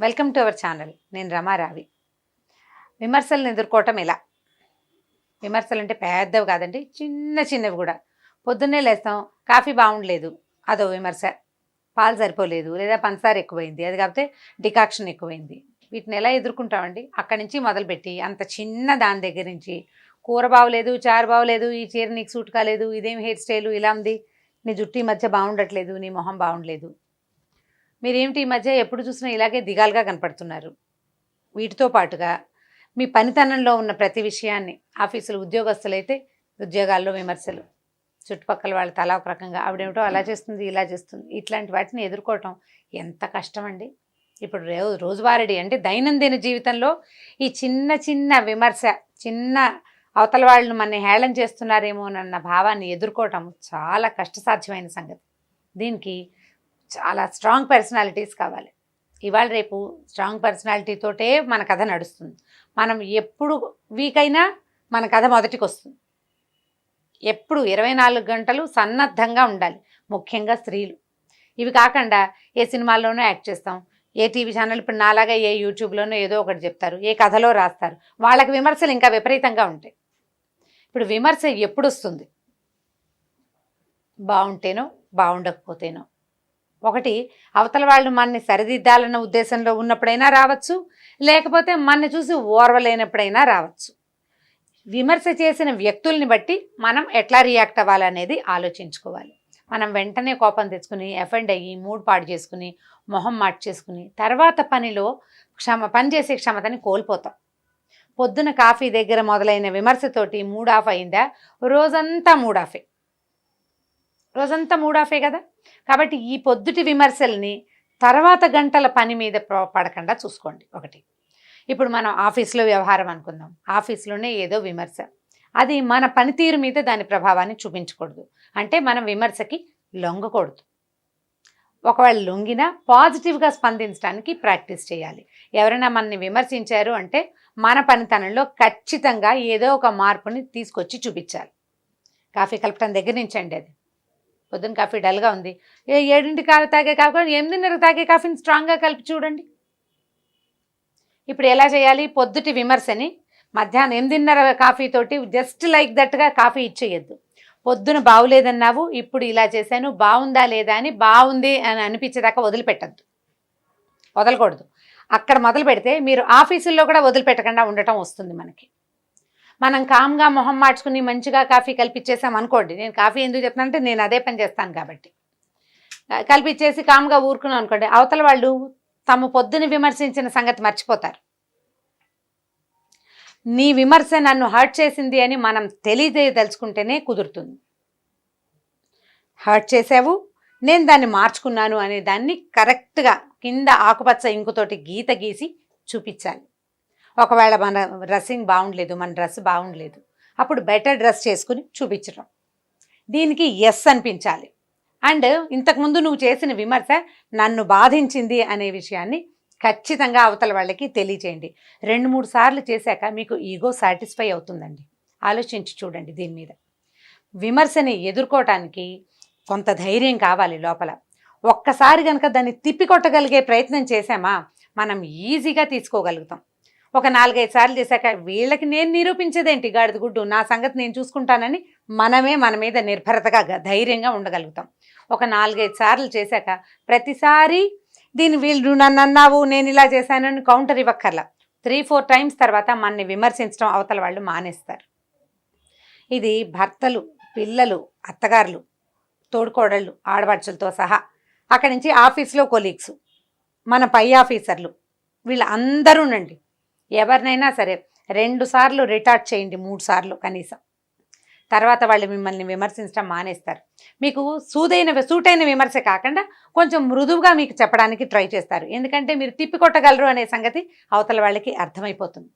Welcome to our channel. నేను రమారావి. విమర్శలను ఎదుర్కోవటం ఎలా? విమర్శలు అంటే పెద్దవి కాదండి, చిన్న చిన్నవి కూడా. పొద్దున్నే లేస్తాం, కాఫీ బాగుండలేదు, అదో విమర్శ. పాలు సరిపోలేదు, లేదా పంచదార ఎక్కువైంది, అది కాకపోతే డికాక్షన్ ఎక్కువైంది. వీటిని ఎలా ఎదుర్కొంటామండి? అక్కడి నుంచి మొదలుపెట్టి అంత చిన్న దాని దగ్గర నుంచి కూర బాగోలేదు, చారు బాగోలేదు, ఈ చీర నీకు సూట్ కాలేదు, ఇదేం హెయిర్ స్టైలు ఇలా ఉంది, నీ జుట్టు ఈ మధ్య బాగుండట్లేదు, నీ మొహం బాగుండలేదు, మీరేమిటి ఈ మధ్య ఎప్పుడు చూసినా ఇలాగే దిగాలుగా కనపడుతున్నారు. వీటితో పాటుగా మీ పనితనంలో ఉన్న ప్రతి విషయాన్ని, ఆఫీసులు ఉద్యోగస్తులైతే ఉద్యోగాల్లో విమర్శలు, చుట్టుపక్కల వాళ్ళ తలా ఒక రకంగా, ఆవిడేమిటో అలా చేస్తుంది ఇలా చేస్తుంది, ఇట్లాంటి వాటిని ఎదుర్కోవటం ఎంత కష్టం అండి. ఇప్పుడు రోజువారీ అంటే దైనందిన జీవితంలో ఈ చిన్న చిన్న విమర్శ, చిన్న అవతల వాళ్ళు మన హేళన చేస్తున్నారేమోనన్న భావాన్ని ఎదుర్కోవటం చాలా కష్టసాధ్యమైన సంగతి. దీనికి చాలా స్ట్రాంగ్ పర్సనాలిటీస్ కావాలి. ఇవాళ రేపు స్ట్రాంగ్ పర్సనాలిటీతోటే మన కథ నడుస్తుంది. మనం ఎప్పుడు వీక్ అయినా మన కథ మొదటికి వస్తుంది. ఎప్పుడు 24 గంటలు సన్నద్ధంగా ఉండాలి, ముఖ్యంగా స్త్రీలు. ఇవి కాకుండా ఏ సినిమాల్లోనో యాక్ట్ చేస్తాం, ఏ టీవీ ఛానల్, ఇప్పుడు నాలాగా ఏ యూట్యూబ్లోనో ఏదో ఒకటి చెప్తారు, ఏ కథలో రాస్తారు, వాళ్ళకి విమర్శలు ఇంకా విపరీతంగా ఉంటాయి. ఇప్పుడు విమర్శ ఎప్పుడు వస్తుంది? బాగుంటేనో బాగుండకపోతేనో. ఒకటి, అవతల వాళ్ళు మనని సరిదిద్దాలన్న ఉద్దేశంలో ఉన్నప్పుడైనా రావచ్చు, లేకపోతే మనని చూసి ఓర్వలేనప్పుడైనా రావచ్చు. విమర్శ చేసిన వ్యక్తుల్ని బట్టి మనం ఎట్లా రియాక్ట్ అవ్వాలనేది ఆలోచించుకోవాలి. మనం వెంటనే కోపం తెచ్చుకుని ఎఫెండ్ అయ్యి మూడ్ పాడు చేసుకుని మొహం మార్చేసుకుని తర్వాత పని చేసే క్షమతని కోల్పోతాం. పొద్దున కాఫీ దగ్గర మొదలైన విమర్శతోటి మూడ్ ఆఫ్ అయిందా, రోజంతా మూడ్ ఆఫే కదా. కాబట్టి ఈ పొద్దుటి విమర్శల్ని తర్వాత గంటల పని మీద పడకుండా చూసుకోండి. ఒకటి, ఇప్పుడు మనం ఆఫీస్లో వ్యవహారం అనుకుందాం, ఆఫీస్లోనే ఏదో విమర్శ, అది మన పనితీరు మీద దాని ప్రభావాన్ని చూపించకూడదు. అంటే మనం విమర్శకి లొంగకూడదు. ఒకవేళ లొంగినా పాజిటివ్గా స్పందించడానికి ప్రాక్టీస్ చేయాలి. ఎవరైనా మనని విమర్శించారు అంటే మన పనితనంలో ఖచ్చితంగా ఏదో ఒక మార్పుని తీసుకొచ్చి చూపించాలి. కాఫీ కలపటం దగ్గర నుంచి అండి. అది పొద్దున్న కాఫీ డల్గా ఉంది, 7ంటికి తాగే కాఫీ 8:30 తాగే కాఫీని స్ట్రాంగ్గా కలిపి చూడండి. ఇప్పుడు ఎలా చేయాలి? పొద్దుటి విమర్శని మధ్యాహ్నం 8:30 కాఫీతోటి జస్ట్ లైక్ దట్గా కాఫీ ఇచ్చేయద్దు. పొద్దున బాగులేదన్నావు, ఇప్పుడు ఇలా చేశాను, బాగుందా లేదా అని బాగుంది అని అనిపించేదాకా వదలకూడదు. అక్కడ మొదలు పెడితే మీరు ఆఫీసుల్లో కూడా వదిలిపెట్టకుండా ఉండటం వస్తుంది మనకి. మనం కామ్గా మొహం మార్చుకుని మంచిగా కాఫీ కల్పించేసాం అనుకోండి, నేను కాఫీ ఎందుకు చెప్తానంటే నేను అదే పని చేస్తాను కాబట్టి, కల్పించేసి కామ్గా ఊరుకున్నాం అనుకోండి, అవతల వాళ్ళు తమ పొద్దున విమర్శించిన సంగతి మర్చిపోతారు. నీ విమర్శ నన్ను హర్ట్ చేసింది అని మనం తెలియజేయదలుచుకుంటేనే కుదురుతుంది. హర్ట్ చేసావు, నేను దాన్ని మార్చుకున్నాను అనే దాన్ని కరెక్ట్గా కింద ఆకుపచ్చ ఇంకుతోటి గీత గీసి చూపించాలి. ఒకవేళ మన డ్రెస్సింగ్ బాగుండలేదు, మన డ్రెస్ బాగుండలేదు, అప్పుడు బెటర్ డ్రెస్ చేసుకుని చూపించడం, దీనికి ఎస్ అనిపించాలి. అండ్ ఇంతకుముందు నువ్వు చేసిన విమర్శ నన్ను బాధించింది అనే విషయాన్ని ఖచ్చితంగా అవతల వాళ్ళకి తెలియచేయండి. 2-3 సార్లు చేశాక మీకు ఈగో సాటిస్ఫై అవుతుందండి. ఆలోచించి చూడండి దీని మీద. విమర్శని ఎదుర్కోవటానికి కొంత ధైర్యం కావాలి లోపల. ఒక్కసారి కనుక దాన్ని తిప్పికొట్టగలిగే ప్రయత్నం చేశామా మనం ఈజీగా తీసుకోగలుగుతాం. ఒక 4-5 సార్లు చేశాక వీళ్ళకి నేను నిరూపించేదేంటి గాడిద గుడ్డు, నా సంగతి నేను చూసుకుంటానని మనమే మన మీద నిర్భరతగా ధైర్యంగా ఉండగలుగుతాం. ఒక 4-5 సార్లు చేశాక ప్రతిసారి వీళ్ళు నన్ను అన్నావు నేను ఇలా చేశానని కౌంటర్ ఇవ్వక్కర్లా. 3-4 టైమ్స్ తర్వాత మనని విమర్శించడం అవతల వాళ్ళు మానేస్తారు. ఇది భర్తలు, పిల్లలు, అత్తగారులు, తోడుకోడళ్ళు, ఆడపడుచులతో సహా, అక్కడి నుంచి ఆఫీస్లో కొలీగ్స్, మన పై ఆఫీసర్లు, వీళ్ళందరూనండి. ఎవరినైనా సరే 2 సార్లు రిటార్ట్ చేయండి, 3 సార్లు కనీసం. తర్వాత వాళ్ళు మిమ్మల్ని విమర్శించడం మానేస్తారు. మీకు సూటైన విమర్శ కాకుండా కొంచెం మృదువుగా మీకు చెప్పడానికి ట్రై చేస్తారు. ఎందుకంటే మీరు తిప్పికొట్టగలరు అనే సంగతి అవతల వాళ్ళకి అర్థమైపోతుంది.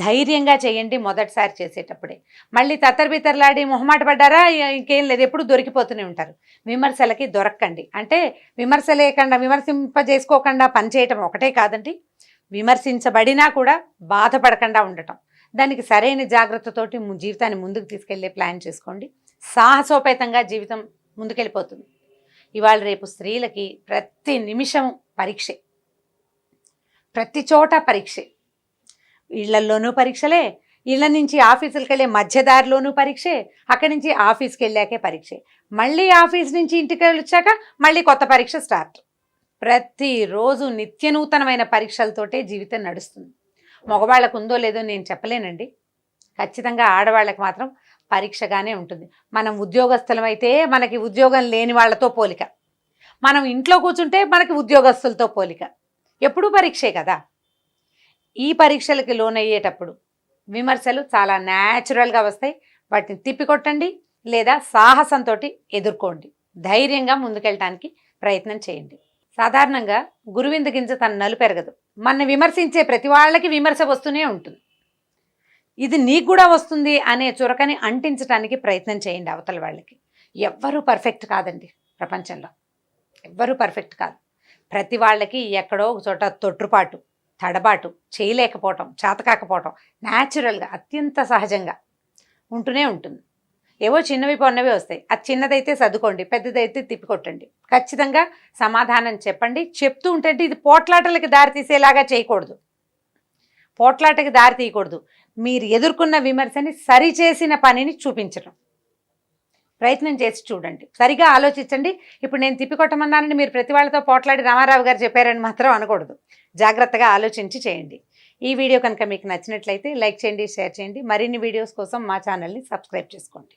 ధైర్యంగా చేయండి మొదటిసారి చేసేటప్పుడే. మళ్ళీ తత్తరబిత్తరలాడి మొహమాట పడ్డారా, ఇంకేం లేదు, ఎప్పుడు దొరికిపోతూనే ఉంటారు. విమర్శలకి దొరక్కండి. అంటే విమర్శింపజేసుకోకుండా పనిచేయటం ఒకటే కాదండి, విమర్శించబడినా కూడా బాధపడకుండా ఉండటం, దానికి సరైన జాగ్రత్తతోటి జీవితాన్ని ముందుకు తీసుకెళ్లే ప్లాన్ చేసుకోండి. సాహసోపేతంగా జీవితం ముందుకెళ్ళిపోతుంది. ఇవాళ రేపు స్త్రీలకి ప్రతి నిమిషం పరీక్షే. ప్రతి చోట పరీక్షే. ఇళ్లల్లోనూ పరీక్షలే, ఇళ్ల నుంచి ఆఫీసులకు వెళ్ళే మధ్యదారిలోనూ పరీక్షే, అక్కడి నుంచి ఆఫీస్కి వెళ్ళాకే పరీక్షే, మళ్ళీ ఆఫీస్ నుంచి ఇంటికి వచ్చాక మళ్ళీ కొత్త పరీక్ష స్టార్ట్. ప్రతిరోజు నిత్య నూతనమైన పరీక్షలతోటే జీవితం నడుస్తుంది. మగవాళ్ళకు ఉందో లేదో నేను చెప్పలేనండి, ఖచ్చితంగా ఆడవాళ్ళకి మాత్రం పరీక్షగానే ఉంటుంది. మనం ఉద్యోగస్తులమైతే మనకి ఉద్యోగం లేని వాళ్ళతో పోలిక, మనం ఇంట్లో కూర్చుంటే మనకి ఉద్యోగస్తులతో పోలిక, ఎప్పుడూ పరీక్షే కదా. ఈ పరీక్షలకి లోనయ్యేటప్పుడు విమర్శలు చాలా న్యాచురల్గా వస్తాయి. వాటిని తిప్పికొట్టండి లేదా సాహసంతో ఎదుర్కోండి. ధైర్యంగా ముందుకెళ్ళటానికి ప్రయత్నం చేయండి. సాధారణంగా గురువింద గింజ తన నలుపెరగదు. మన విమర్శించే ప్రతి వాళ్ళకి విమర్శ వస్తూనే ఉంటుంది. ఇది నీకు కూడా వస్తుంది అనే చురకని అంటించడానికి ప్రయత్నం చేయండి అవతల వాళ్ళకి. ఎవ్వరూ పర్ఫెక్ట్ కాదండి ప్రపంచంలో, ఎవ్వరూ పర్ఫెక్ట్ కాదు. ప్రతి వాళ్ళకి ఎక్కడో ఒక చోట తొట్టుపాటు, తడబాటు, చేయలేకపోవటం, చేతకాకపోవటం న్యాచురల్గా అత్యంత సహజంగా ఉంటూనే ఉంటుంది. ఏవో చిన్నవి పొన్నవి వస్తాయి, అది చిన్నదైతే సర్దుకోండి, పెద్దదైతే తిప్పికొట్టండి. ఖచ్చితంగా సమాధానం చెప్పండి. చెప్తూ ఉంటే ఇది పోట్లాటలకి దారి తీసేలాగా చేయకూడదు, పోట్లాటకి దారి తీయకూడదు. మీరు ఎదుర్కొన్న విమర్శని సరిచేసిన పనిని చూపించడం ప్రయత్నం చేసి చూడండి. సరిగా ఆలోచించండి. ఇప్పుడు నేను తిప్పికొట్టమన్నానని మీరు ప్రతి వాళ్ళతో పోట్లాడి రామారావు గారు చెప్పారని మాత్రం అనకూడదు. జాగ్రత్తగా ఆలోచించి చేయండి. ఈ వీడియో కనుక మీకు నచ్చినట్లయితే లైక్ చేయండి, షేర్ చేయండి. మరిన్ని వీడియోస్ కోసం మా ఛానల్ని సబ్స్క్రైబ్ చేసుకోండి.